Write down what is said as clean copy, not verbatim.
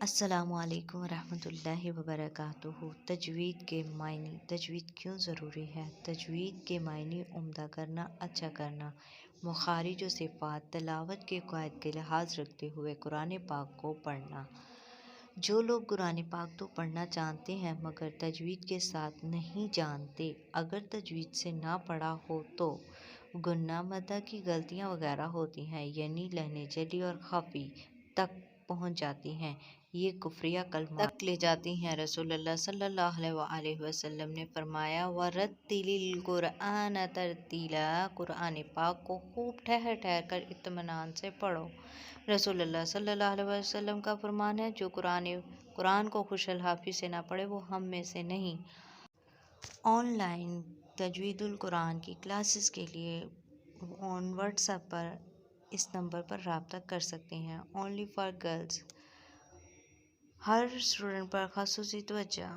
السلام علیکم ورحمۃ اللہ وبرکاتہ۔ تجوید کے معنی۔ تجوید کیوں ضروری ہے؟ تجوید کے معنی عمدہ کرنا، اچھا کرنا، مخارج و صفات، تلاوت کے قواعد کا لحاظ رکھتے ہوئے قرآن پاک کو پڑھنا۔ جو لوگ قرآن پاک تو پڑھنا جانتے ہیں مگر تجوید کے ساتھ نہیں جانتے، اگر تجوید سے نہ پڑھا ہو تو گناہ مدہ کی غلطیاں وغیرہ ہوتی ہیں، یعنی لہنے جلی اور خفی تک پہنچ جاتی ہیں، یہ کفریہ کلمات تک لے جاتی ہیں۔ رسول اللہ صلی اللہ علیہ وآلہ وسلم نے فرمایا وَرَتِّلِ الْقُرْآنَ تَرْتِیلًا، قرآن پاک کو خوب ٹھہر ٹھہر کر اطمینان سے پڑھو۔ رسول اللہ صلی اللہ علیہ وسلم کا فرمان ہے، جو قرآن کو خوش الحافی سے نہ پڑھے وہ ہم میں سے نہیں۔ آن لائن تجوید القرآن کی کلاسز کے لیے واٹس ایپ پر اس نمبر پر رابطہ کر سکتے ہیں۔ اونلی فار گرلز، ہر اسٹوڈنٹ پر خصوصی توجہ۔